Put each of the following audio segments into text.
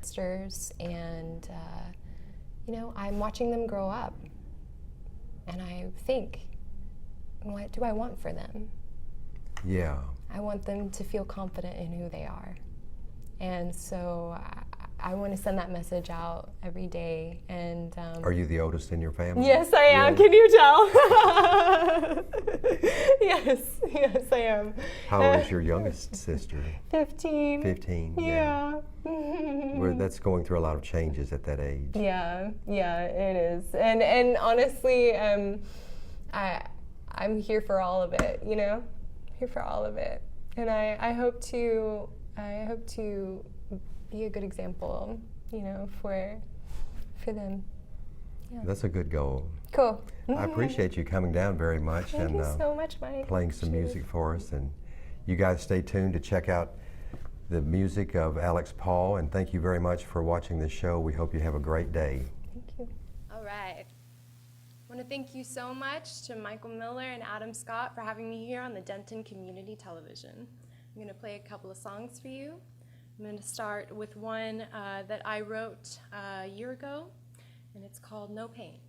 youngsters, and I'm watching them grow up, and I think, what do I want for them? Yeah. I want them to feel confident in who they are, and so I want to send that message out every day. And are you the oldest in your family? Yes, I am. Can you tell? yes, I am. How old is your youngest sister? 15. 15. Yeah. That's going through a lot of changes at that age. Yeah, it is. And honestly, I'm here for all of it. Here for all of it. And I hope to be a good example, for them. Yeah. That's a good goal. Cool. I appreciate you coming down very much. Thank you so much, Mike. Playing some music for us. And you guys stay tuned to check out the music of Alex Paul. And thank you very much for watching this show. We hope you have a great day. Thank you. All right. I want to thank you so much to Michael Miller and Adam Scott for having me here on the Denton Community Television. I'm going to play a couple of songs for you. I'm going to start with one that I wrote a year ago, and it's called No Pain.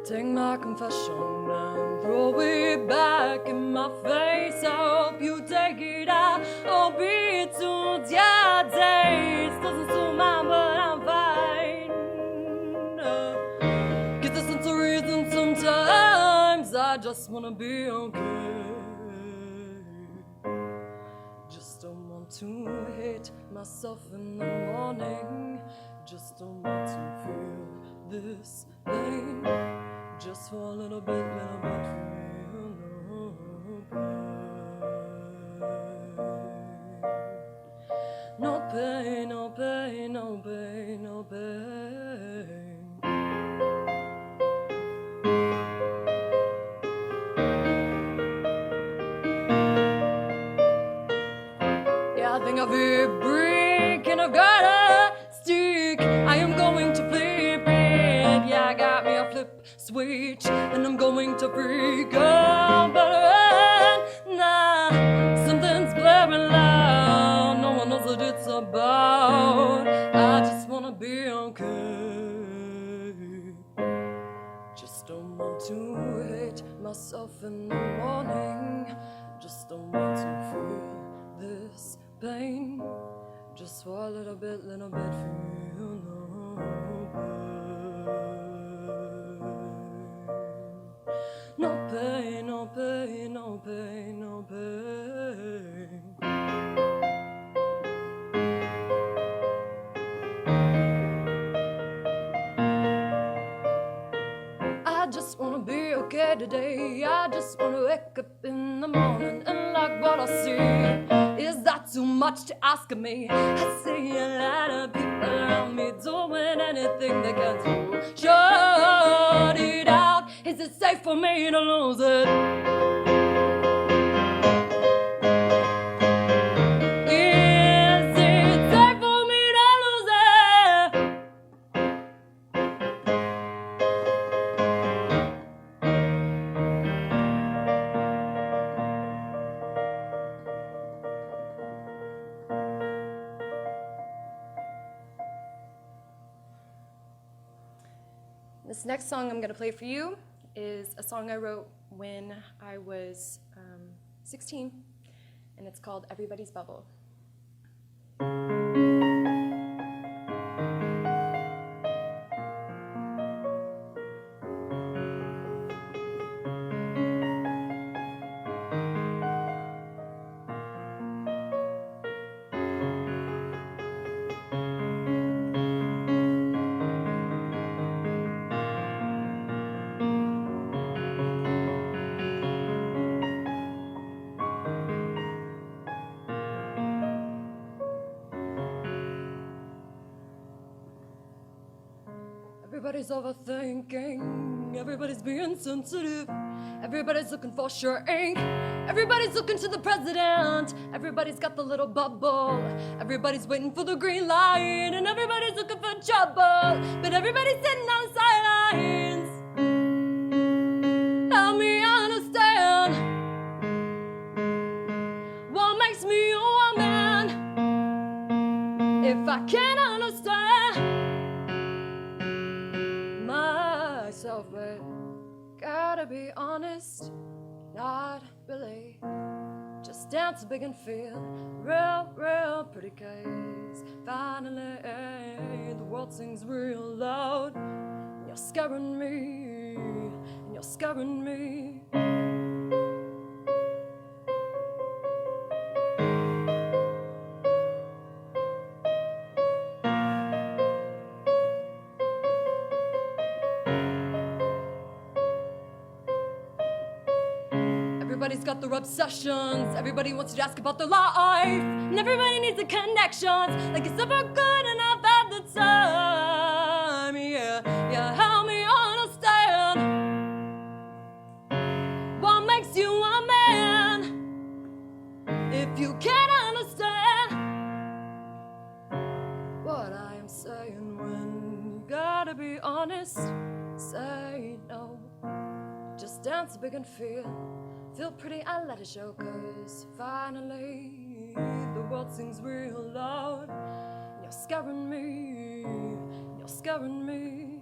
Take my confession and throw it back in my face. I hope you take it out. I'll be tuned, yeah, days. Doesn't suit mine, but I'm fine. Get the sense of reason sometimes. I just wanna be okay. Just don't want to hate myself in the morning. Just don't want to feel this pain. Just for a little bit, feel no pain. No pain, no pain, no pain, no pain. Yeah, I think I've hit brick and I've got a stick. I am going to flip it. Yeah, I got me a flip switch and I'm going to freak out. But nah, something's blaring loud. No one knows what it's about. I just wanna be okay. Just don't want to hate myself in the morning. Just don't want to feel this pain. Just for a little bit, feel no pain. No pain, no pain, no pain, no pain. I just wanna be okay today. I just wanna wake up in the morning and like what I see. Is that too much to ask of me? I see a lot of people around me doing anything they can to shut it out. Is it safe for me to lose it? Is it safe for me to lose it? This next song I'm going to play for you is a song I wrote when I was 16, and it's called Everybody's Bubble. Everybody's overthinking, everybody's being sensitive, everybody's looking for sure ink, everybody's looking to the president, everybody's got the little bubble, everybody's waiting for the green light, and everybody's looking for trouble, but everybody's sitting on the sidelines. myself, but gotta be honest, not really. Just dance big and feel real, real pretty, cause finally the world sings real loud. And you're scaring me, and you're scaring me. Everybody's got their obsessions. Everybody wants to ask about their life. And everybody needs the connections. Like it's ever good enough at the time. Yeah, help me understand. What makes you a man? If you can't understand what I am saying, when you gotta be honest, say no. Just dance big and feel pretty and let it show, cause finally the world sings real loud. And you're scaring me, and you're scaring me.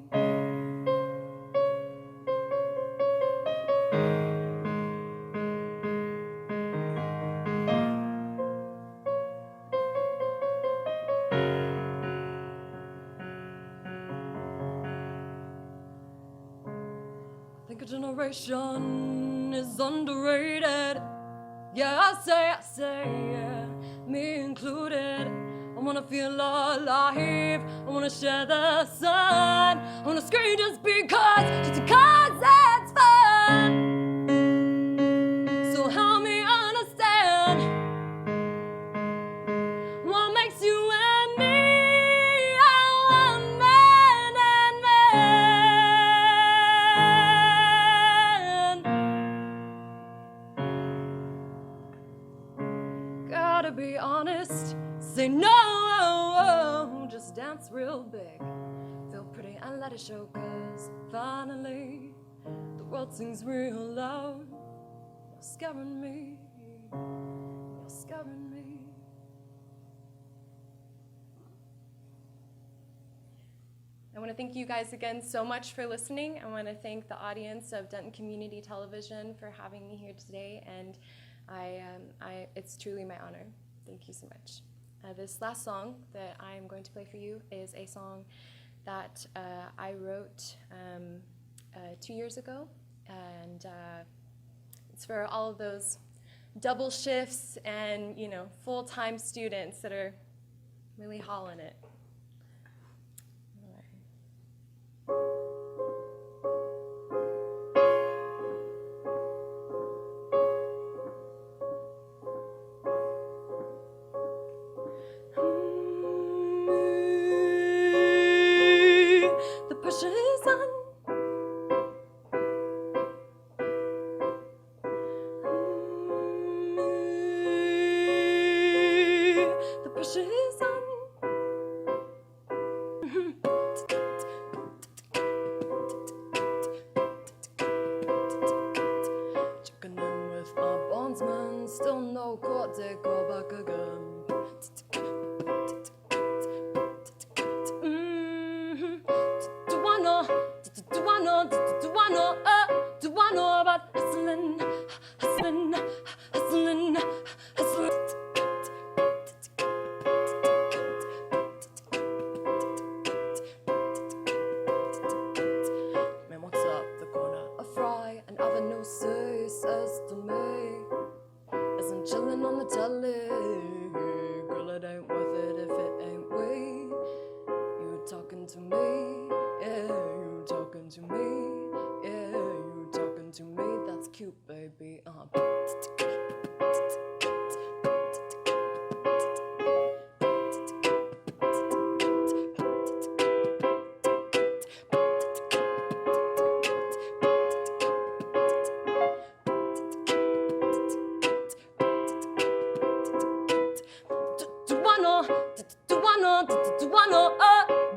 I think a generation is underrated. Yeah, I say, yeah, me included. I wanna feel alive, I wanna share the sun. I wanna scream just because it's fun. So help me understand what makes you and me one man and man. Gotta be honest, say no, just dance real big. Feel pretty and let it show, cause finally the world sings real loud. You're scaring me, you're scaring me. I want to thank you guys again so much for listening. I want to thank the audience of Denton Community Television for having me here today, and it's truly my honor. Thank you so much. This last song that I am going to play for you is a song that I wrote 2 years ago, and it's for all of those double shifts and full-time students that are really hauling it. The pressure is on. The pressure is on. Checking in with my bondsman, still no court, they go back again. Do I know about hustling, hustling, hustling, hustling? Man walks up the corner, a fry, an avenue C, says to me, isn't chillin' on the telly. Girl, it ain't worth it if it ain't we. You talking to me, yeah, you talking to me. Yeah, you talking to me, that's cute, baby.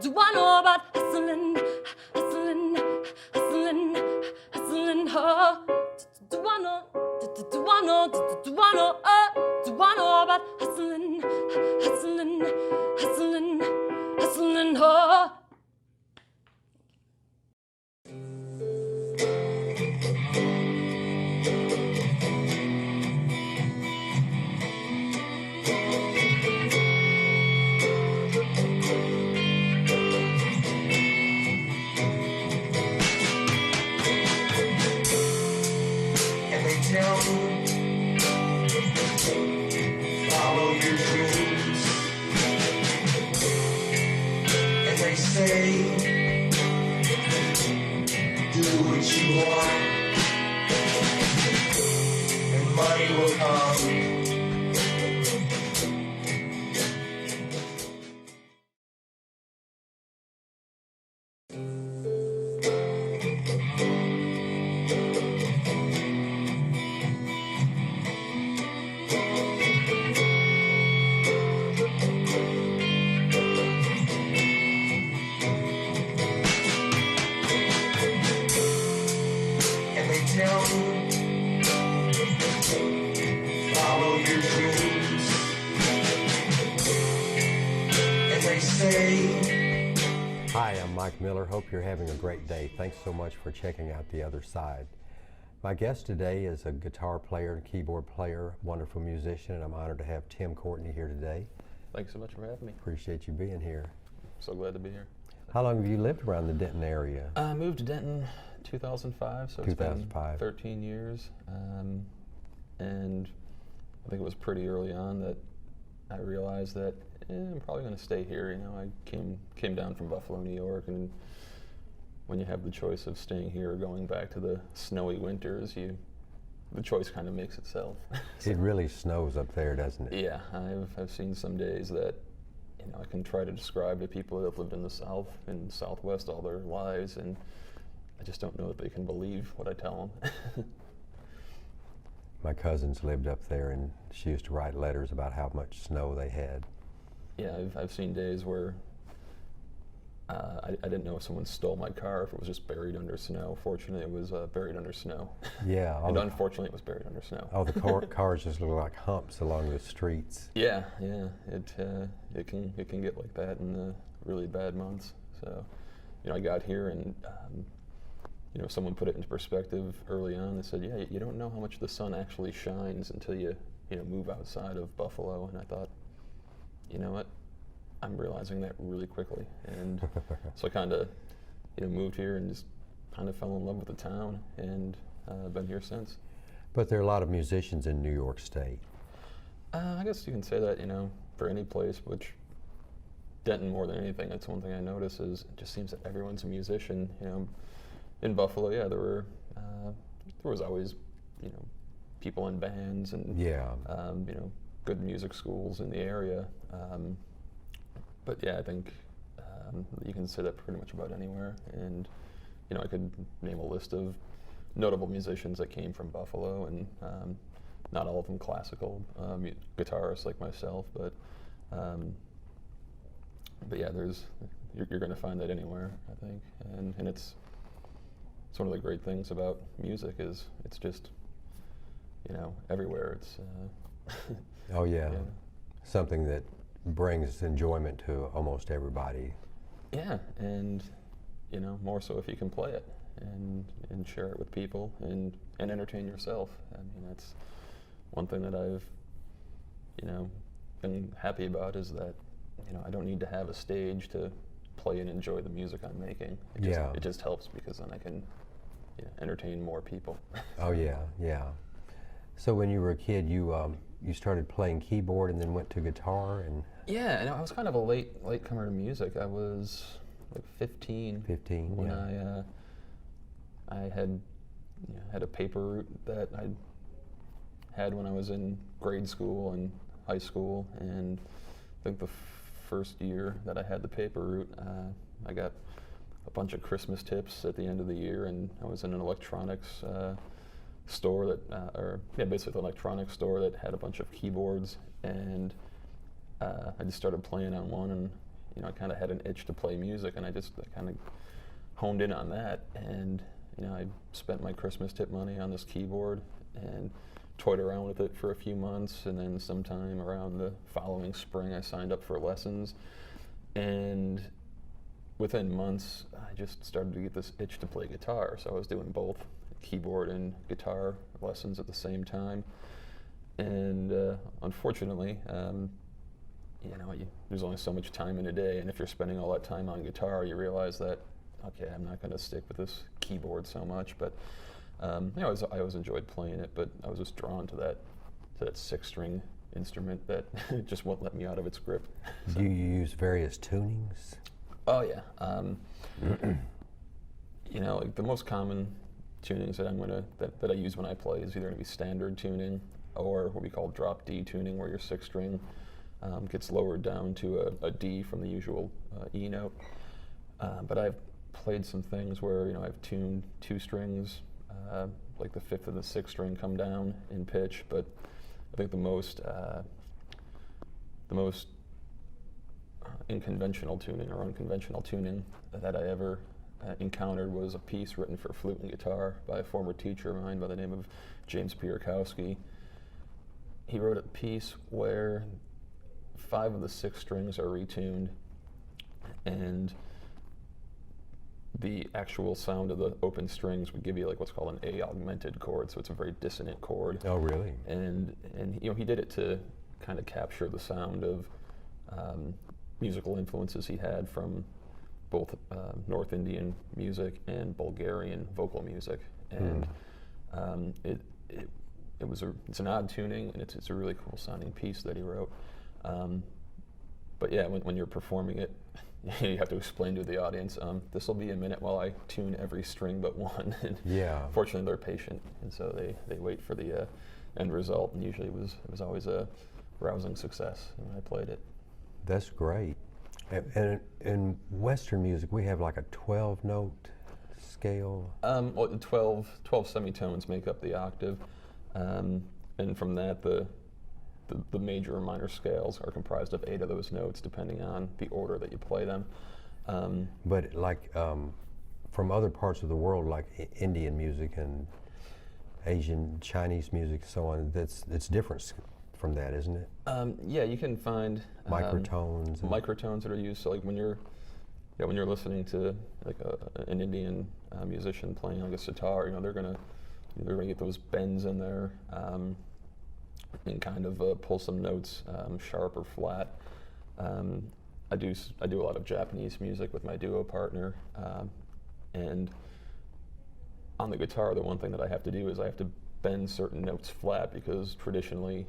Do I know about hustling, hustling, hustling, hustling, huh? Do I know about hustling, hustling, hustling, hustling, huh? what you want, and money will come. Follow your dreams, and they say. Hi, I'm Mike Miller. Hope you're having a great day. Thanks so much for checking out The Other Side. My guest today is a guitar player and keyboard player, wonderful musician, and I'm honored to have Tim Courtney here today. Thanks so much for having me. Appreciate you being here. So glad to be here. How long have you lived around the Denton area? I moved to Denton 2005, so it's been 2005. 13 years. And I think it was pretty early on that I realized that I'm probably going to stay here. You know, I came down from Buffalo, New York, and when you have the choice of staying here or going back to the snowy winters, the choice kind of makes itself. It really snows up there, doesn't it? Yeah, I've seen some days that, you know, I can try to describe to people that have lived in the South and Southwest all their lives, and I just don't know that they can believe what I tell them. My cousins lived up there, and she used to write letters about how much snow they had. Yeah, I've seen days where I didn't know if someone stole my car, if it was just buried under snow. Fortunately, it was buried under snow. Yeah. And unfortunately, it was buried under snow. Oh, the cars just look like humps along the streets. Yeah, it can get like that in the really bad months. So, you know, I got here and you know, someone put it into perspective early on. They said, yeah, you don't know how much the sun actually shines until you move outside of Buffalo. And I thought, you know what, I'm realizing that really quickly. And so I kind of, you know, moved here and just kind of fell in love with the town, and been here since. But there are a lot of musicians in New York State. I guess you can say that, you know, for any place, which Denton more than anything, that's one thing I notice is it just seems that everyone's a musician. You know, in Buffalo, yeah, there was always, you know, people in bands and Yeah. you know, good music schools in the area. But yeah, I think you can say that pretty much about anywhere. And you know, I could name a list of notable musicians that came from Buffalo, and not all of them classical guitarists like myself, but yeah, you're going to find that anywhere, I think, and it's one of the great things about music is it's just, you know, everywhere. It's Oh yeah. Yeah. Something that brings enjoyment to almost everybody. Yeah, and you know, more so if you can play it and share it with people and entertain yourself. I mean, that's one thing that I've, you know, been happy about is that, you know, I don't need to have a stage to play and enjoy the music I'm making. It just helps because then I can, you know, entertain more people. Oh yeah, yeah. So when you were a kid, you started playing keyboard and then went to guitar and. Yeah, and I was kind of a late comer to music. I was like 15. 15. When yeah. I had had a paper route that I had when I was in grade school and high school, and I think the first year that I had the paper route, I got a bunch of Christmas tips at the end of the year, and I was in an electronics store that, basically an electronics store that had a bunch of keyboards, and I just started playing on one, and you know, I kind of had an itch to play music, and I kind of honed in on that, and you know, I spent my Christmas tip money on this keyboard and toyed around with it for a few months, and then sometime around the following spring I signed up for lessons, and within months I just started to get this itch to play guitar, so I was doing both keyboard and guitar lessons at the same time, and unfortunately, you know, there's only so much time in a day, and if you're spending all that time on guitar, you realize that, okay, I'm not going to stick with this keyboard so much. But you know, I always enjoyed playing it, but I was just drawn to that 6-string instrument that just won't let me out of its grip. So. Do you use various tunings? Oh yeah. You know, like the most common tunings that I use when I play is either going to be standard tuning or what we call drop D tuning, where your sixth string gets lowered down to a D from the usual E note. But I've played some things where I've tuned two strings, like the fifth and the sixth string come down in pitch. But I think the most unconventional tuning that I ever encountered was a piece written for flute and guitar by a former teacher of mine by the name of James Pierkowski. He wrote a piece where 5 of the 6 strings are retuned, and the actual sound of the open strings would give you like what's called an A augmented chord, so it's a very dissonant chord. Oh, really? And he did it to kind of capture the sound of musical influences he had from both North Indian music and Bulgarian vocal music, and it's an odd tuning, and it's a really cool sounding piece that he wrote. But yeah, when you're performing it, you have to explain to the audience, this will be a minute while I tune every string but one. And yeah. Fortunately, they're patient, and so they wait for the end result, and usually it was always a rousing success when I played it. That's great. And in Western music, we have like a 12-note scale. Well, 12 semitones make up the octave, and from that, the major and minor scales are comprised of 8 of those notes, depending on the order that you play them. But like from other parts of the world, like Indian music and Asian, Chinese music, so on, it's different from that, isn't it? Yeah, you can find microtones. Microtones that are used. So like when you're listening to like an Indian musician playing like a sitar, they're gonna get those bends in there and kind of pull some notes sharp or flat. I do a lot of Japanese music with my duo partner, and on the guitar, the one thing that I have to do is I have to bend certain notes flat, because traditionally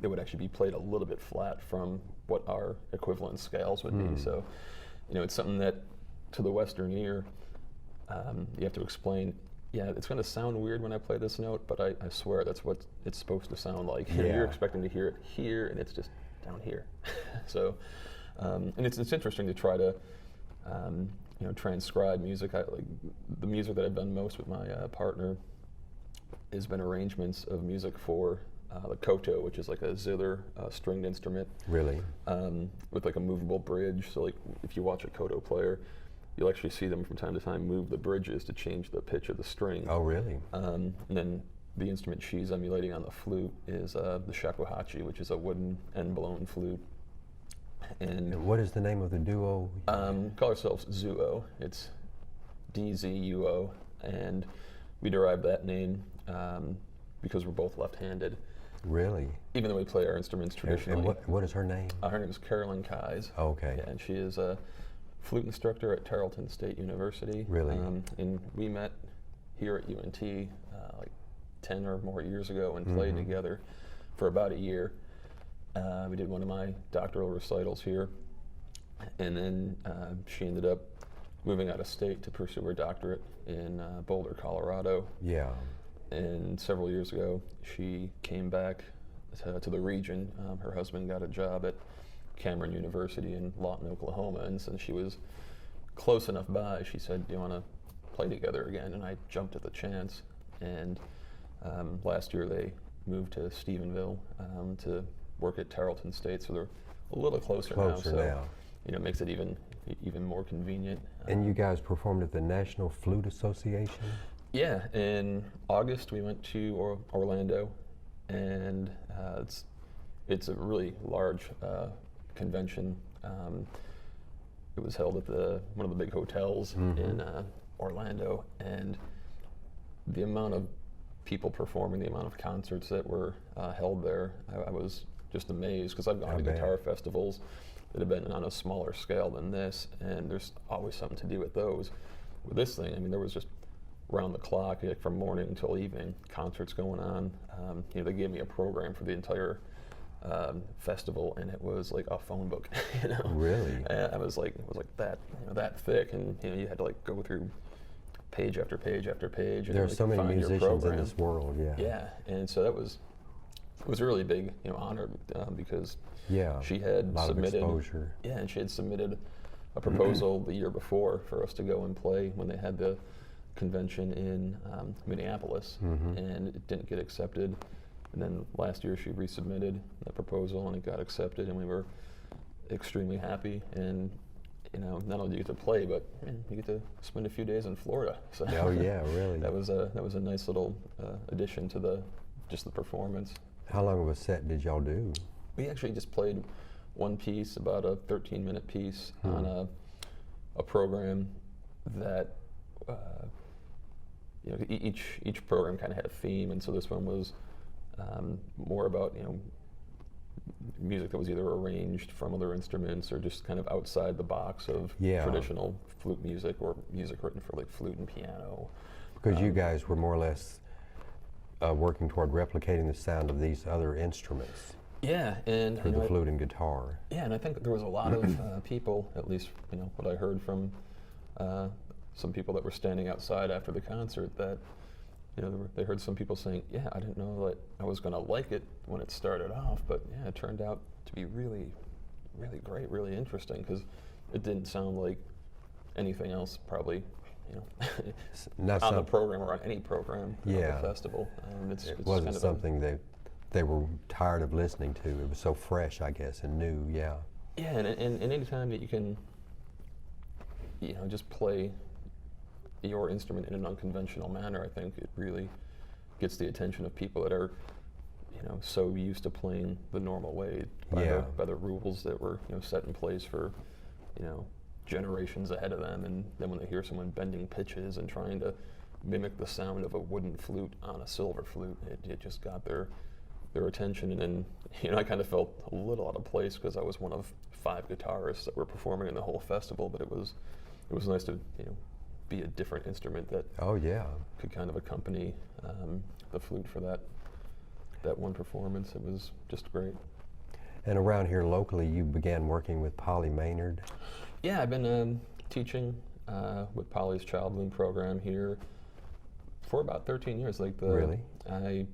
they would actually be played a little bit flat from what our equivalent scales would be. So, it's something that to the Western ear, you have to explain, yeah, it's going to sound weird when I play this note, but I swear that's what it's supposed to sound like. Yeah. You're expecting to hear it here, and it's just down here. So, and it's interesting to try to transcribe music. Like the music that I've done most with my partner has been arrangements of music for the koto, which is like a zither stringed instrument. Really? With like a movable bridge. So like if you watch a koto player, you'll actually see them from time to time move the bridges to change the pitch of the string. Oh, really? And then the instrument she's emulating on the flute is the shakuhachi, which is a wooden end-blown flute. And what is the name of the duo? Call ourselves Zuo. It's DZUO, and we derived that name because we're both left-handed. Really? Even though we play our instruments traditionally. And what is her name? Her name is Carolyn Kais. Oh, okay. Yeah, and she is a flute instructor at Tarleton State University. Really? And we met here at UNT like 10 or more years ago and played together for about a year. We did one of my doctoral recitals here, and then she ended up moving out of state to pursue her doctorate in Boulder, Colorado. Yeah. And several years ago, she came back to the region. Her husband got a job at Cameron University in Lawton, Oklahoma, and since she was close enough by, she said, "Do you want to play together again?" And I jumped at the chance. And last year they moved to Stephenville to work at Tarleton State, so they're a little closer now. So, it makes it even more convenient. And you guys performed at the National Flute Association? Yeah, in August we went to Orlando, and it's a really large convention. It was held at one of the big hotels in Orlando, and the amount of people performing, the amount of concerts that were held there, I was just amazed, because I've gone to guitar festivals that have been on a smaller scale than this, and there's always something to do at those. With this thing, there was just round the clock, like from morning until evening, concerts going on. They gave me a program for the entire festival, and it was like a phone book. Really? And it was like that thick, and you had to like go through page after page after page. And There are like, so many find your musicians in program. this world, yeah. Yeah, and so it was a really big, honor because Yeah, she had a lot submitted, of exposure. yeah, and she had submitted a proposal the year before for us to go and play when they had the convention in Minneapolis, and it didn't get accepted. And then last year she resubmitted the proposal and it got accepted, and we were extremely happy. And not only do you get to play, but you get to spend a few days in Florida. So Oh yeah, really. that was a nice little addition to the performance. How long of a set did y'all do? We actually just played one piece, about a 13-minute piece, on a program that each program kind of had a theme, and so this one was more about music that was either arranged from other instruments or just kind of outside the box of traditional flute music or music written for like flute and piano. Because you guys were more or less working toward replicating the sound of these other instruments Yeah, and through the flute and guitar. Yeah, and I think there was a lot of people, at least what I heard from some people that were standing outside after the concert, that they heard some people saying, yeah, I didn't know that I was going to like it when it started off, but yeah, it turned out to be really, really great, really interesting, because it didn't sound like anything else probably, Not on the program or on any program of the festival. It's It kind wasn't of something they were tired of listening to. It was so fresh, I guess, and new, yeah. Yeah, and any time that you can, just play your instrument in an unconventional manner, I think it really gets the attention of people that are, so used to playing the normal way by the rules that were, set in place for, generations ahead of them. And then when they hear someone bending pitches and trying to mimic the sound of a wooden flute on a silver flute, it just got their attention. And then, I kind of felt a little out of place because I was one of 5 guitarists that were performing in the whole festival, but it was nice to, be a different instrument that could kind of accompany the flute for that one performance. It was just great. And around here locally, you began working with Polly Maynard. Yeah, I've been teaching with Polly's Child Bloom program here for about 13 years. Really? I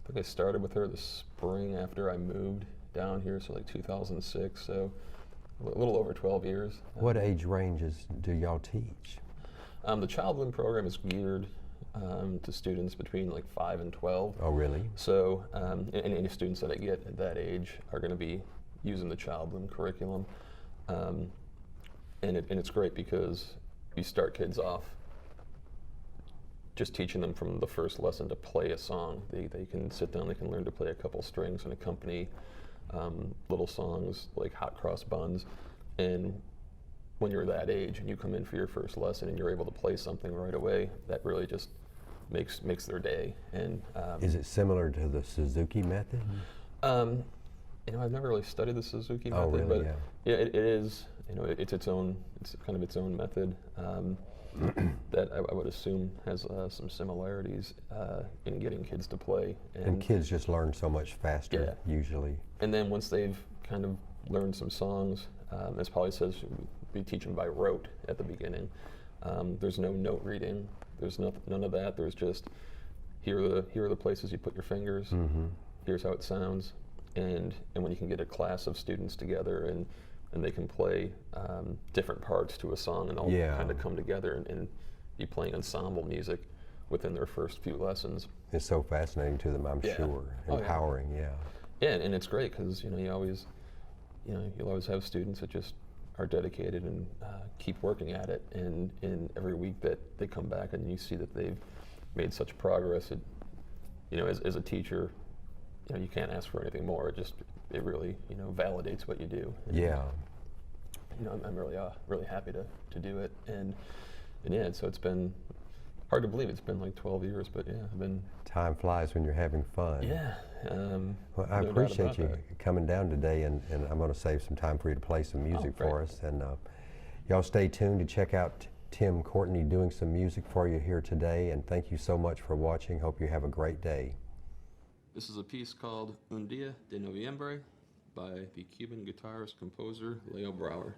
think I started with her the spring after I moved down here, so like 2006, so a little over 12 years. What age ranges do y'all teach? The Child Bloom program is geared to students between like 5 and 12. Oh, really? So any students that I get at that age are going to be using the Child Bloom curriculum. And it's great because you start kids off just teaching them from the first lesson to play a song. They can sit down, they can learn to play a couple strings and accompany little songs like Hot Cross Buns. And when you're that age and you come in for your first lesson and you're able to play something right away, that really just makes their day. And is it similar to the Suzuki method? I've never really studied the Suzuki method, really? but Yeah. it is. It's kind of its own method that I would assume has some similarities in getting kids to play. And kids just learn so much faster, usually. And then once they've kind of learned some songs, as Polly says, we teach them by rote at the beginning. There's no note reading. There's none of that. There's just here are the places you put your fingers. Mm-hmm. Here's how it sounds. And when you can get a class of students together and they can play different parts to a song and all kind of come together and be playing ensemble music within their first few lessons. It's so fascinating to them, I'm sure. Empowering, Yeah, and it's great because you'll always have students that just are dedicated and keep working at it. And every week that they come back and you see that they've made such progress, as a teacher, you can't ask for anything more. It really validates what you do. And, I'm really happy to do it. And so it's been hard to believe it's been like 12 years, but I've been. Time flies when you're having fun. Yeah. Well, I appreciate you coming down today, and I'm going to save some time for you to play some music for us. And y'all stay tuned to check out Tim Courtney doing some music for you here today. And thank you so much for watching. Hope you have a great day. This is a piece called Un Día de Noviembre by the Cuban guitarist-composer Leo Brouwer.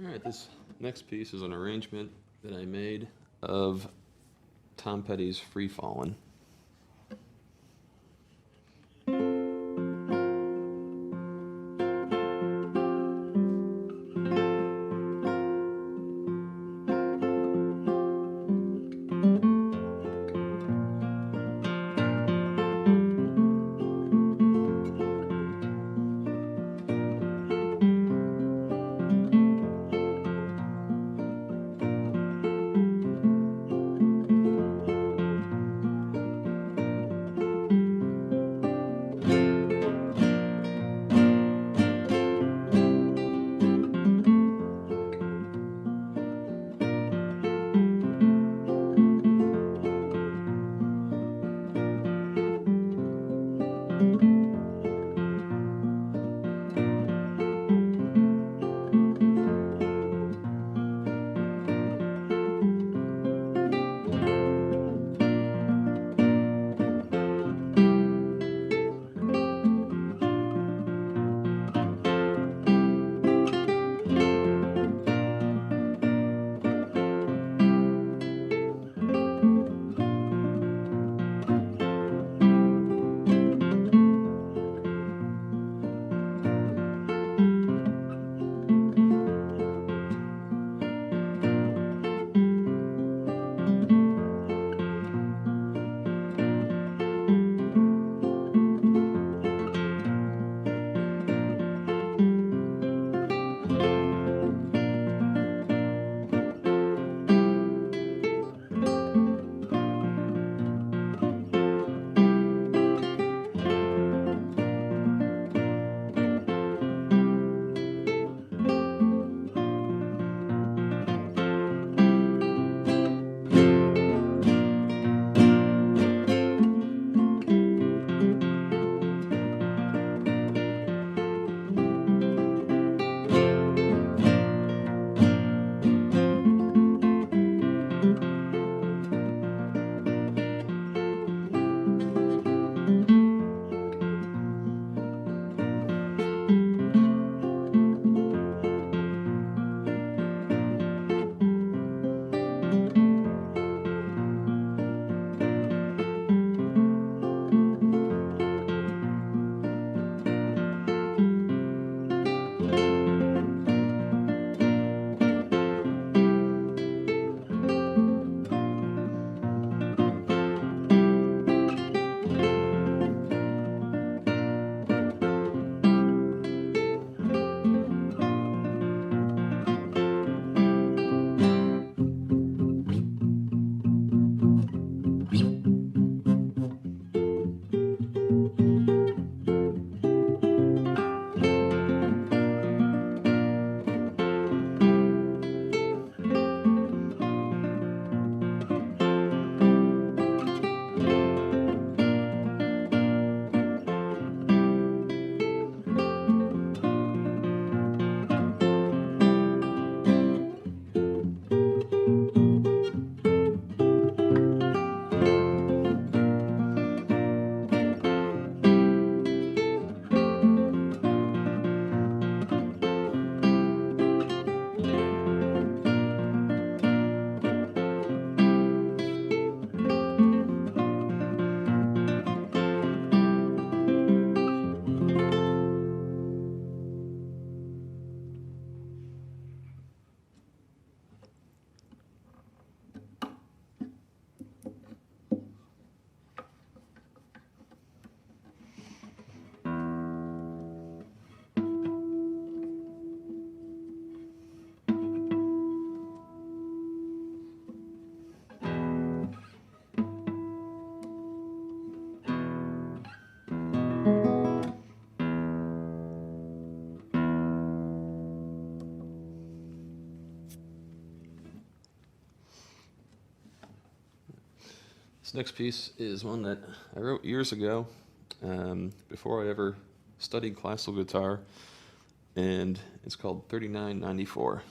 Alright, this next piece is an arrangement that I made of Tom Petty's Free Fallin'. This next piece is one that I wrote years ago, before I ever studied classical guitar, and it's called 3994.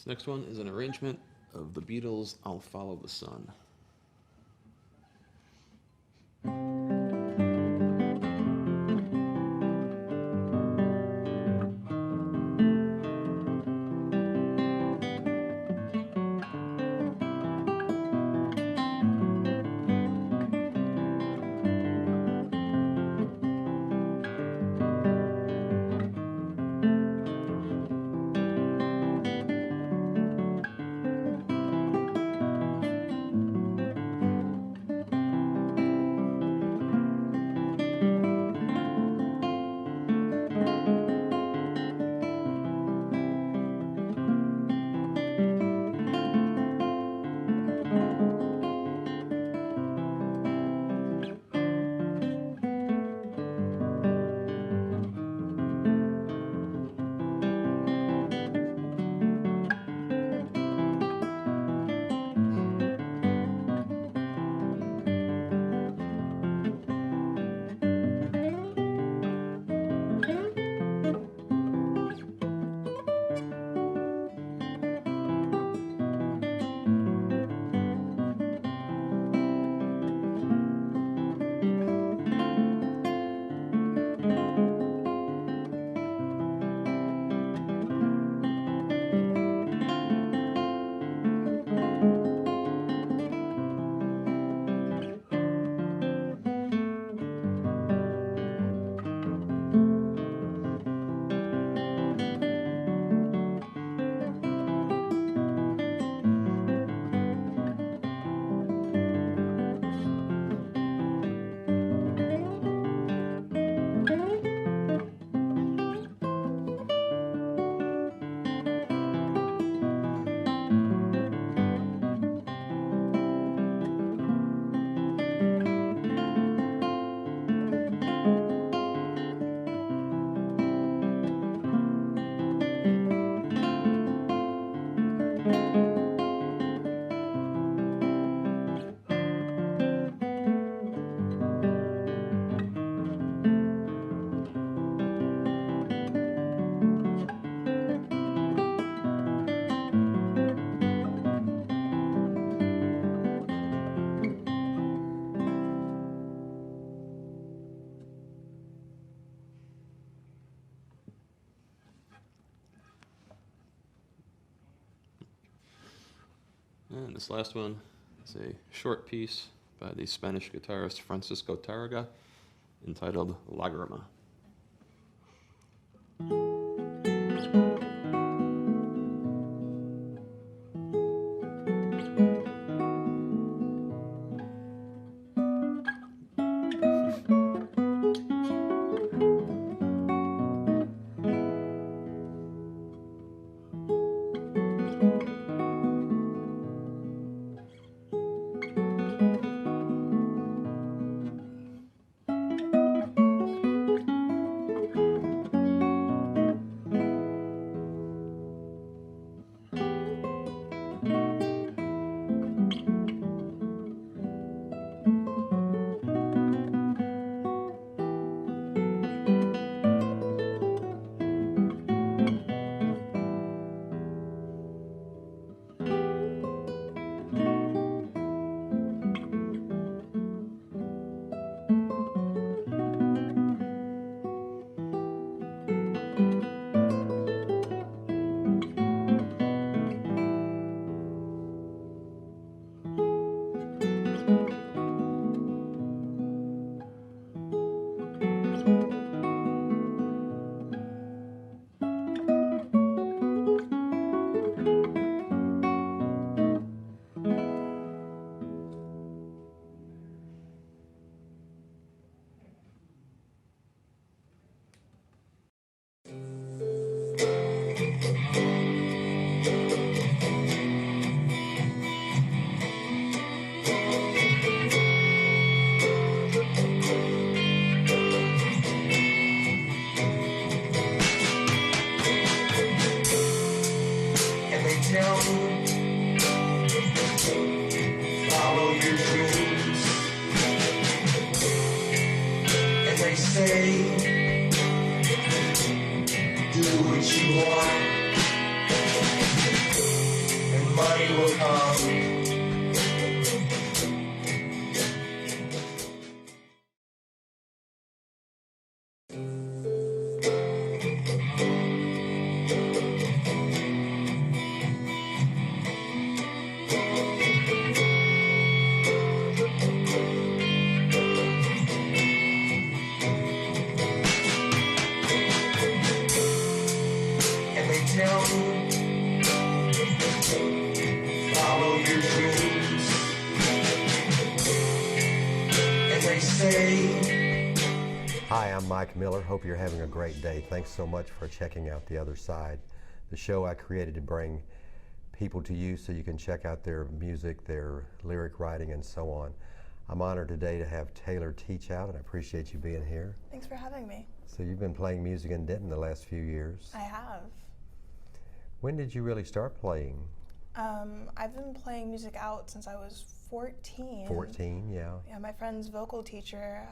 This next one is an arrangement of the Beatles' I'll Follow the Sun. And this last one is a short piece by the Spanish guitarist Francisco Tarraga entitled Lagrima. And they tell me, follow your dreams. And they say, do what you want, and money will come. And they tell me, follow your dreams. And they say, Hi, I'm Mike Miller. Hope you're having a great day. Thanks so much for checking out The Other Side, the show I created to bring people to you so you can check out their music, their lyric writing, and so on. I'm honored today to have Taylor teach out, and I appreciate you being here. Thanks for having me. So you've been playing music in Denton the last few years. I have. When did you really start playing? I've been playing music out since I was 14. 14, yeah. Yeah, my friend's vocal teacher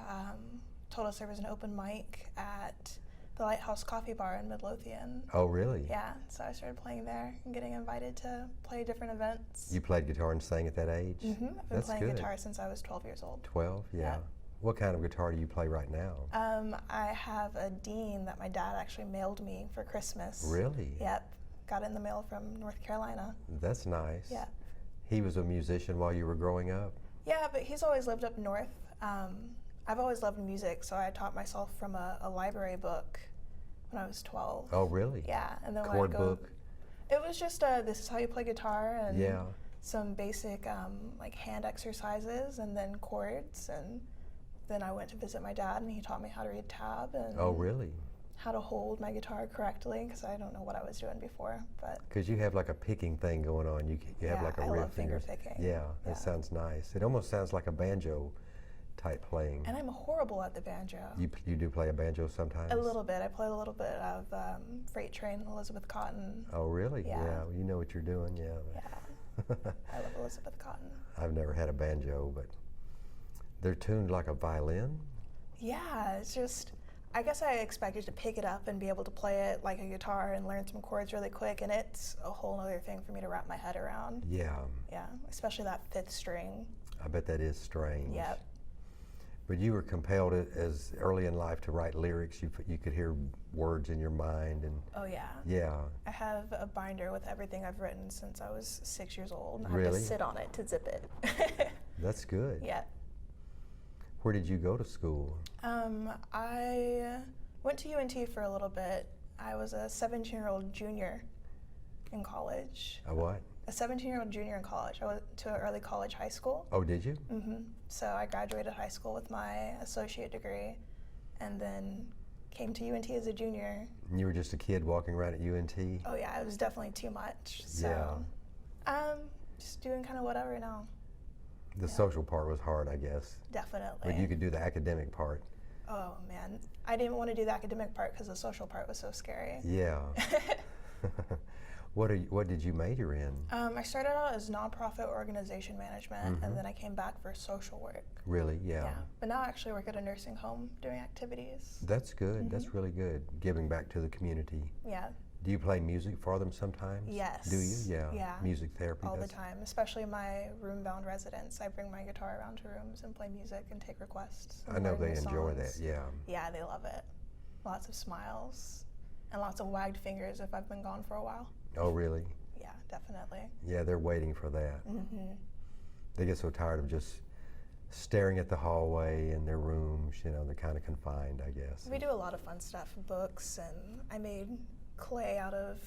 told us there was an open mic at the Lighthouse Coffee Bar in Midlothian. Oh, really? Yeah, so I started playing there and getting invited to play different events. You played guitar and sang at that age? I've been That's playing good. guitar since I was 12 years old. 12, yeah. Yeah. What kind of guitar do you play right now? I have a Dean that my dad actually mailed me for Christmas. Really? Yep, got it in the mail from North Carolina. That's nice. Yeah. He was a musician while you were growing up? Yeah, but he's always lived up north. I've always loved music, so I taught myself from a library book when I was 12. Oh, really? Yeah, and then Chord when I'd go, book? it was just this is how you play guitar and Yeah. some basic like hand exercises and then chords, and then I went to visit my dad and he taught me how to read tab and Oh, really? how to hold my guitar correctly because I don't know what I was doing before, but Because you have like a picking thing going on. You have Yeah, like a I riff. love in your- finger picking. Yeah, Yeah. that sounds nice. It almost sounds like a banjo type playing. and I'm horrible at the banjo. You do play a banjo sometimes? A little bit. I play a little bit of Freight Train, Elizabeth Cotton. Oh, really? Yeah. Well, you know what you're doing, yeah. Yeah, I love Elizabeth Cotton. I've never had a banjo, but they're tuned like a violin? Yeah, it's just, I guess I expected to pick it up and be able to play it like a guitar and learn some chords really quick, and it's a whole other thing for me to wrap my head around. Yeah. Yeah, especially that fifth string. I bet that is strange. Yep. But you were compelled as early in life to write lyrics. You could hear words in your mind, and Oh yeah. yeah, I have a binder with everything I've written since I was 6 years old. And I have Really? to sit on it to zip it. that's good. Yeah. Where did you go to school? I went to UNT for a little bit. I was a 17-year-old junior in college. A what? A 17-year-old junior in college. I went to an early college high school. Oh, did you? So I graduated high school with my associate degree and then came to UNT as a junior. And you were just a kid walking around at UNT? Oh yeah, it was definitely too much. So just doing kind of whatever now. The social part was hard, I guess. Definitely. But you could do the academic part. Oh man, I didn't want to do the academic part because the social part was so scary. Yeah. What did you major in? I started out as nonprofit organization management, and then I came back for social work. Really? Yeah. But now I actually work at a nursing home doing activities. That's good. That's really good. Giving back to the community. Yeah. Do you play music for them sometimes? Yes. Do you? Yeah. Yeah. Music therapy. All the that's- time, especially my room-bound residents. I bring my guitar around to rooms and play music and take requests. I and know learn they new enjoy that. songs. Yeah. Yeah, they love it. Lots of smiles and lots of wagged fingers if I've been gone for a while. Oh, really? Yeah, definitely. Yeah, they're waiting for that. They get so tired of just staring at the hallway in their rooms. You know, they're kind of confined, I guess. We do a lot of fun stuff, books, and I made clay out of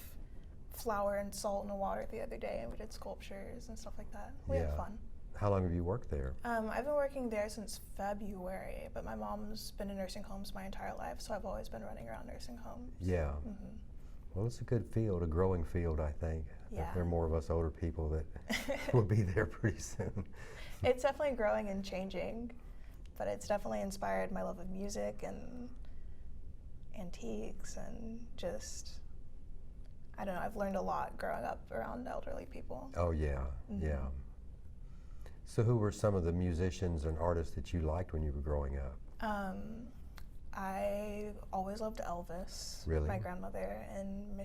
flour and salt and water the other day, and we did sculptures and stuff like that. We had Yeah. fun. How long have you worked there? I've been working there since February, but my mom's been in nursing homes my entire life, so I've always been running around nursing homes. Yeah. Well, it's a good field, a growing field, I think. Yeah. There are more of us older people that will be there pretty soon. It's definitely growing and changing, but it's definitely inspired my love of music and antiques and just, I don't know, I've learned a lot growing up around elderly people. Oh, yeah, yeah. So who were some of the musicians and artists that you liked when you were growing up? I always loved Elvis. Really? My grandmother in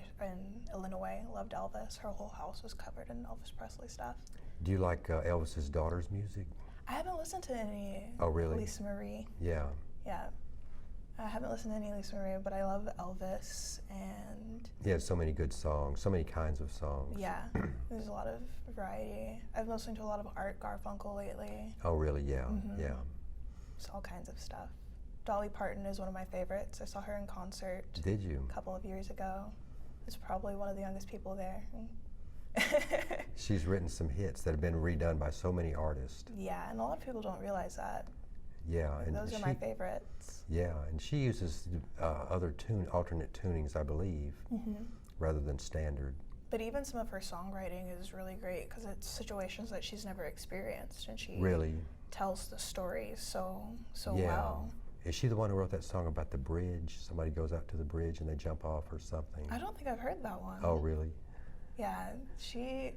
Illinois loved Elvis. Her whole house was covered in Elvis Presley stuff. Do you like Elvis's daughter's music? I haven't listened to any Oh, really? Lisa Marie. Yeah. Yeah. I haven't listened to any Lisa Marie, but I love Elvis, and He had so many good songs, so many kinds of songs. yeah, there's a lot of variety. I've been listening to a lot of Art Garfunkel lately. Oh, really? Yeah, yeah. Just all kinds of stuff. Dolly Parton is one of my favorites. I saw her in concert Did you? a couple of years ago. It's probably one of the youngest people there. She's written some hits that have been redone by so many artists. Yeah, and a lot of people don't realize that. Yeah, and Those are my favorites. Yeah, and she uses alternate tunings, I believe, rather than standard. But even some of her songwriting is really great because it's situations that she's never experienced, and she Really? tells the story so Yeah. well. Is she the one who wrote that song about the bridge? Somebody goes out to the bridge and they jump off or something. I don't think I've heard that one. Oh, really? Yeah, she,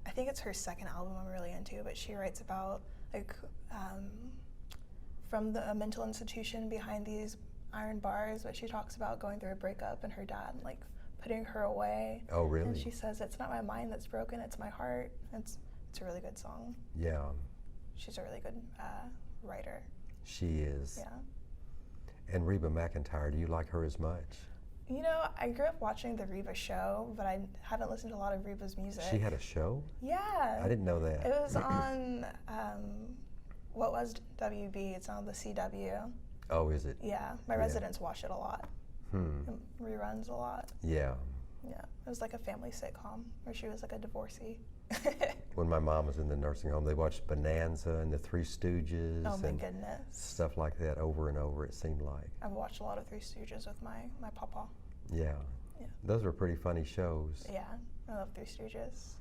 I think it's her second album I'm really into, but she writes about like from a mental institution behind these iron bars, but she talks about going through a breakup and her dad like putting her away. Oh, really? And she says, it's not my mind that's broken, it's my heart. It's a really good song. Yeah, She's a really good writer. she is. Yeah. And Reba McEntire, do you like her as much? You know, I grew up watching the Reba show, but I haven't listened to a lot of Reba's music. She had a show? Yeah. I didn't know that. It was on what was WB. It's on the CW. Oh, is it? Yeah, my residents watch it a lot. It reruns a lot. Yeah. Yeah, it was like a family sitcom where she was like a divorcee. When my mom was in the nursing home, they watched Bonanza and the Three Stooges Oh my and goodness. stuff like that over and over, it seemed like. I've watched a lot of Three Stooges with my papa. Yeah. Yeah. Those were pretty funny shows. Yeah, I love Three Stooges.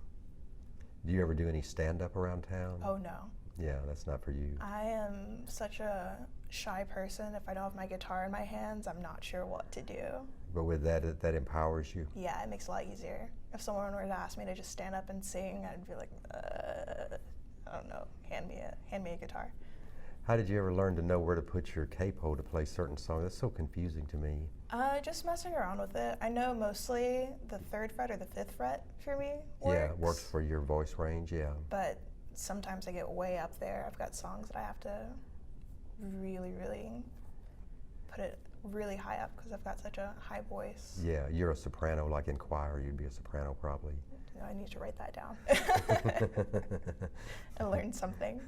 Do you ever do any stand-up around town? Oh no. Yeah, that's not for you. I am such a shy person. If I don't have my guitar in my hands, I'm not sure what to do. But with that, that empowers you. Yeah, it makes it a lot easier. If someone were to ask me to just stand up and sing, I'd be like, I don't know, hand me a guitar. How did you ever learn to know where to put your capo to play certain songs? That's so confusing to me. Just messing around with it. I know mostly the 3rd fret or the 5th fret for me works. Yeah, it works for your voice range, yeah. But sometimes I get way up there. I've got songs that I have to really, really put it really high up because I've got such a high voice. Yeah, you're a soprano, like in choir, you'd be a soprano probably. I need to write that down. I learned something.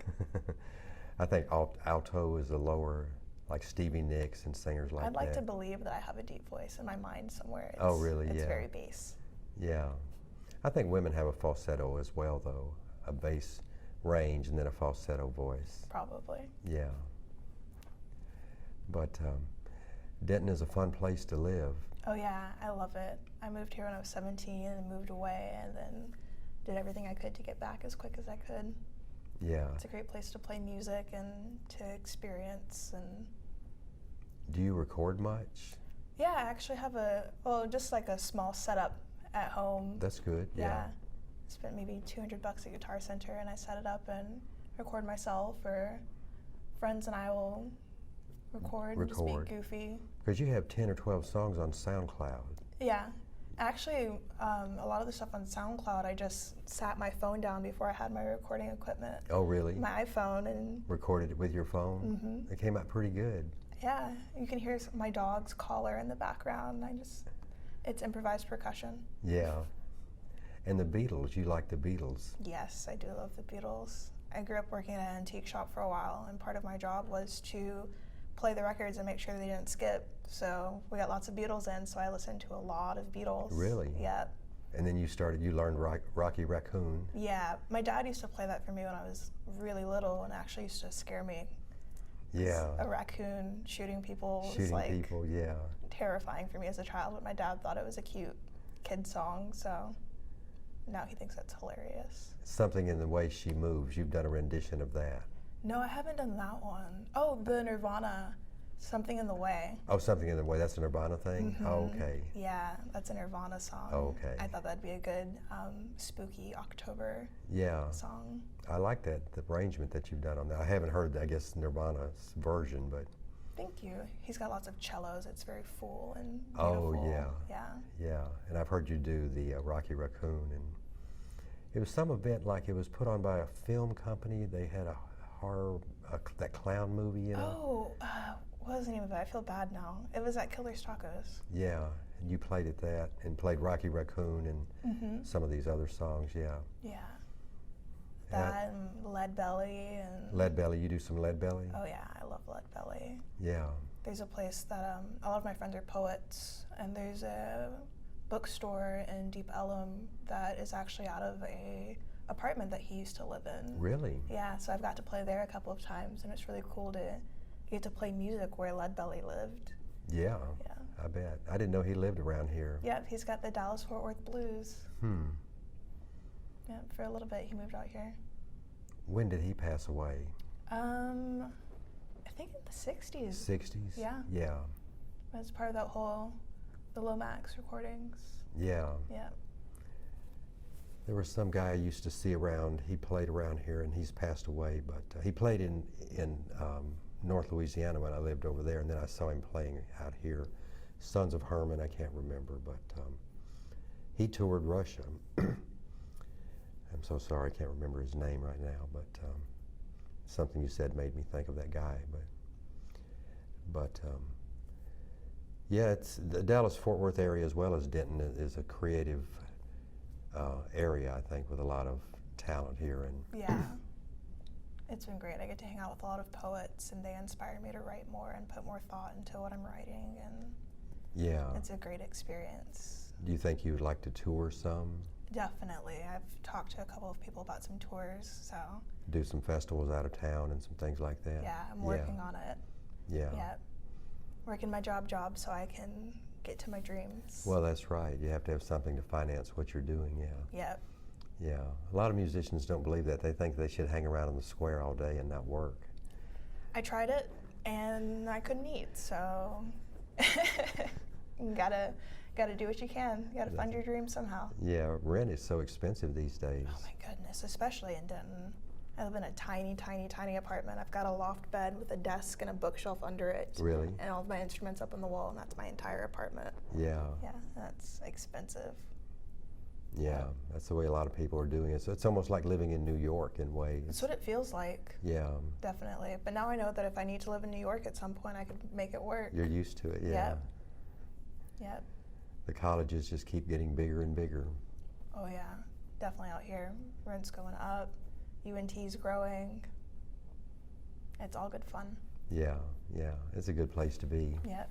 I think alto is a lower, like Stevie Nicks and singers like that. I'd like to believe that I have a deep voice in my mind somewhere. It's, Oh, really? It's Yeah. very bass. Yeah. I think women have a falsetto as well, though. A bass range and then a falsetto voice. Probably. Yeah. But Denton is a fun place to live. Oh yeah, I love it. I moved here when I was 17 and moved away and then did everything I could to get back as quick as I could. Yeah. It's a great place to play music and to experience. And Do you record much? yeah, I actually have just like a small setup at home. That's good. Yeah. I spent maybe $200 at Guitar Center and I set it up and record myself, or friends and I will record. And just be goofy. Because you have 10 or 12 songs on SoundCloud. Yeah. Actually, a lot of the stuff on SoundCloud, I just sat my phone down before I had my recording equipment. Oh, really? My iPhone, and Recorded it with your phone? Mhm. It came out pretty good. yeah, you can hear my dog's collar in the background. It's improvised percussion. Yeah. And the Beatles, you like the Beatles. Yes, I do love the Beatles. I grew up working at an antique shop for a while, and part of my job was to play the records and make sure they didn't skip. So we got lots of Beatles in, so I listened to a lot of Beatles. Really? Yeah. And then you learned Rocky Raccoon. Yeah, my dad used to play that for me when I was really little, and actually used to scare me. Yeah. A raccoon shooting people was Shooting like people, yeah. terrifying for me as a child, but my dad thought it was a cute kid song, so now he thinks that's hilarious. Something in the way she moves, you've done a rendition of that. No, I haven't done that one. Oh, the Nirvana, Something in the Way. Oh, Something in the Way, that's a Nirvana thing? Mhm. Oh, okay. Yeah, that's a Nirvana song. Oh, okay. I thought that'd be a good spooky October Yeah. song. I like that, the arrangement that you've done on that. I haven't heard, I guess, Nirvana's version, but Thank you. He's got lots of cellos. It's very full and Oh, beautiful. yeah. Yeah. yeah. And I've heard you do the Rocky Raccoon, and it was some event like it was put on by a film company. They had a horror, that clown movie, you know? Oh, what was the name of it? I feel bad now. It was at Killer's Tacos. Yeah, and you played at that, and played Rocky Raccoon and some of these other songs, yeah. Yeah. And That and Lead Belly and Lead Belly, you do some Lead Belly? Oh yeah, I love Lead Belly. Yeah. There's a place that a lot of my friends are poets, and there's a bookstore in Deep Ellum that is actually out of a apartment that he used to live in. Really? Yeah, so I've got to play there a couple of times, and it's really cool to get to play music where Lead Belly lived. Yeah, Yeah. I bet. I didn't know he lived around here. Yep, he's got the Dallas-Fort Worth blues. Yeah, for a little bit he moved out here. When did he pass away? I think in the 60s. 60s? Yeah. Yeah. As part of that whole, the Lomax recordings. Yeah. Yeah. There was some guy I used to see around. He played around here, and he's passed away. But he played in North Louisiana when I lived over there, and then I saw him playing out here. Sons of Herman, I can't remember, but he toured Russia. I'm so sorry, I can't remember his name right now, but something you said made me think of that guy. But yeah, it's the Dallas-Fort Worth area as well as Denton is a creative area, I think, with a lot of talent here. And Yeah. It's been great. I get to hang out with a lot of poets, and they inspire me to write more and put more thought into what I'm writing, and yeah, it's a great experience. do you think you would like to tour some? Definitely. I've talked to a couple of people about some tours, so Do some festivals out of town and some things like that? yeah, I'm working on it. Yeah. Yeah. Working my job so I can get to my dreams. Well, that's right. You have to have something to finance what you're doing, yeah. Yep. Yeah. A lot of musicians don't believe that. They think they should hang around in the square all day and not work. I tried it, and I couldn't eat, so you gotta do what you can. You gotta fund your dreams somehow. Yeah, rent is so expensive these days. Oh my goodness, especially in Denton. I live in a tiny, tiny, tiny apartment. I've got a loft bed with a desk and a bookshelf under it. Really? And all of my instruments up on the wall, and that's my entire apartment. Yeah. Yeah, that's expensive. Yeah, that's the way a lot of people are doing it. So it's almost like living in New York in ways. That's what it feels like. Yeah. Definitely. But now I know that if I need to live in New York at some point, I could make it work. You're used to it, yeah. Yep. Yep. The colleges just keep getting bigger and bigger. Oh yeah, definitely out here. Rent's going up, UNT's growing. It's all good fun. Yeah, yeah, it's a good place to be. Yep.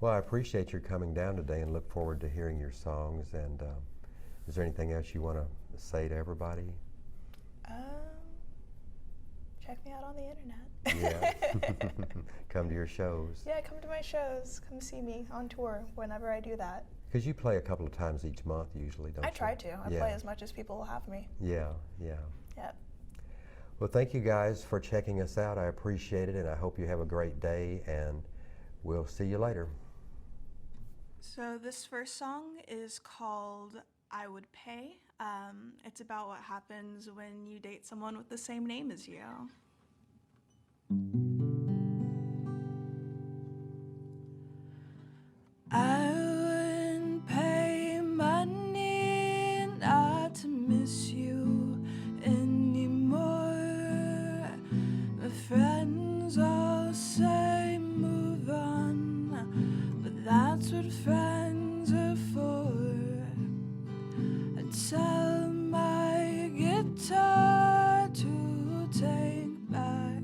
Well, I appreciate your coming down today and look forward to hearing your songs. And is there anything else you want to say to everybody? Check me out on the internet. Yeah. Come to your shows. Yeah, come to my shows. Come see me on tour whenever I do that. Because you play a couple of times each month usually, don't you? I try to. I Yeah. play as much as people will have me. Yeah, yeah. Yep. Well, thank you guys for checking us out. I appreciate it, and I hope you have a great day, and we'll see you later. So this first song is called I Would Pay. It's about what happens when you date someone with the same name as you. I wouldn't pay money not to miss you anymore. My friends all say move on, but that's what friends are for. I tell my guitar to take back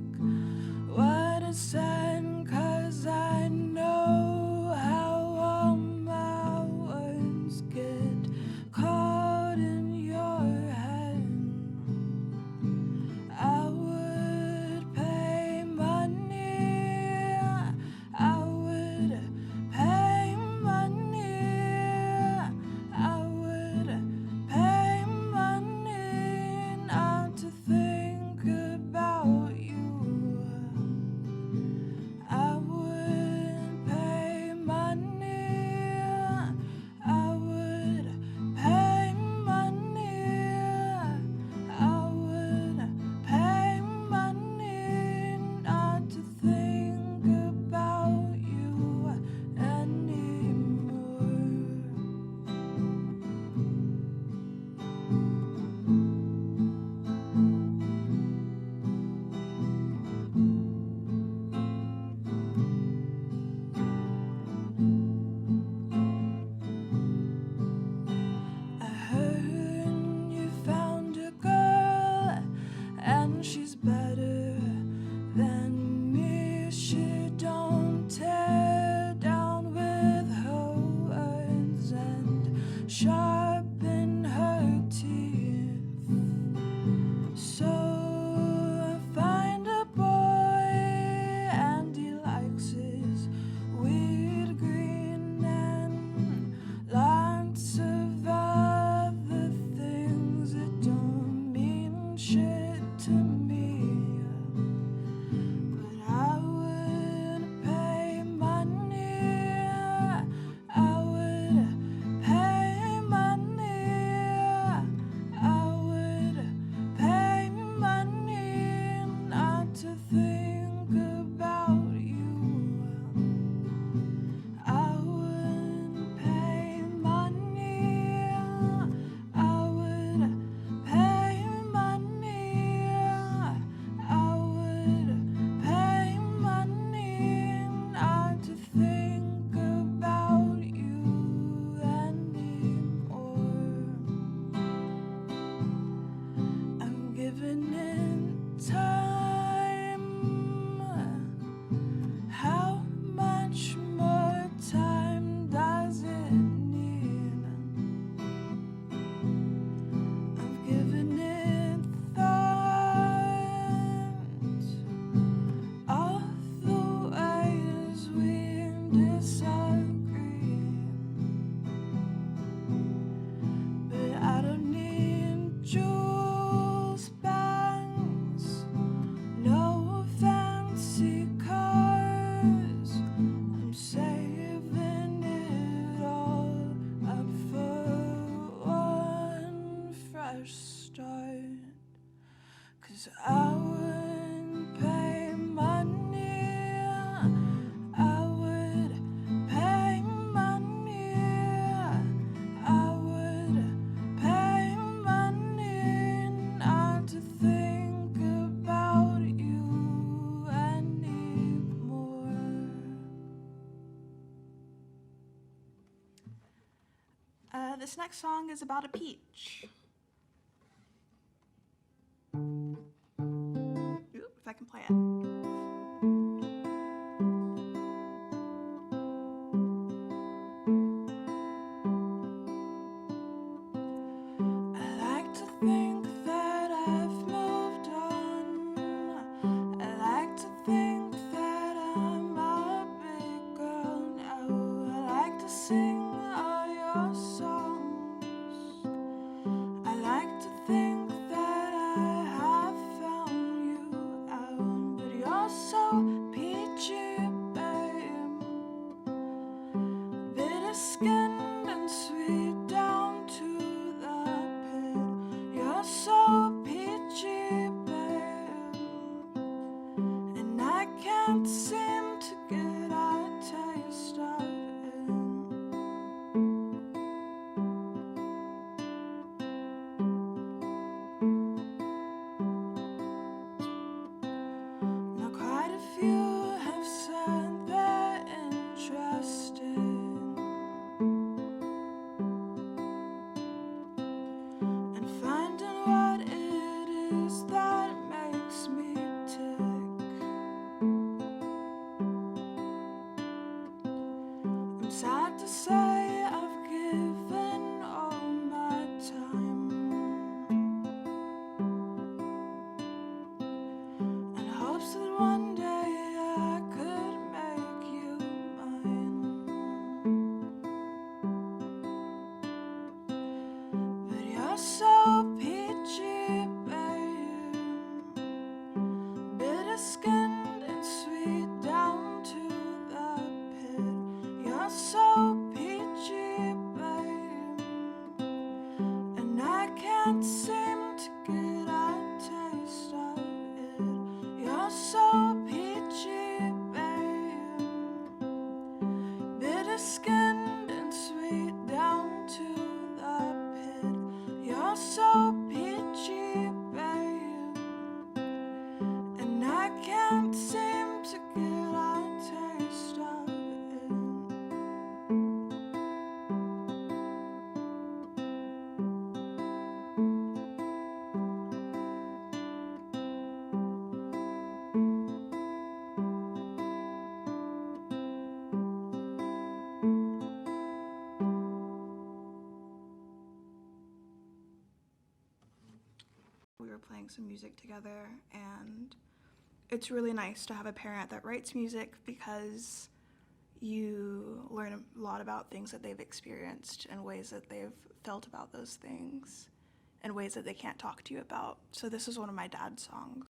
what it said, 'cause I know how all my words get caught in your head. I would pay money, I would pay money, I would pay money not to think about you. I would pay money, I would pay money, I would pay money not to think about you anymore. I heard you found a girl and she's better than me. She don't tear down with her words and sharpen her teeth. So I find a boy and he likes his weird green and lots of other things that don't mean shit to me. But I would pay money, I would pay money, I would pay money not to think about you. I would pay money, I would pay money, I would pay money not to think about you anymore. I'm giving it time. How much more time does it need? I'm giving it thought. All the ways we disagree. But I don't need jewels, banks, no fancy cars. I'm saving it all up for one fresh start. 'Cause I would pay money, I would pay money, I would This next song is about a peach. Ooh, if I can play it. Skinned and sweet down to the pit. You're so peachy, babe, and I can't seem to get a taste of it. Now quite a few have said they're interested sad to say I've given all my time in hopes that one day I could make you mine. But you're so peachy, babe, bitter-skinned and sweet down to the pit. You're so peachy, babe, and I can't seem to get a taste of it. You're so peachy, babe, bitter-skinned and sweet down to the pit. You're so peachy, babe, and I can't seem to get a taste of it. We were playing some music together, and it's really nice to have a parent that writes music because you learn a lot about things that they've experienced and ways that they've felt about those things and ways that they can't talk to you about. So this is one of my dad's songs.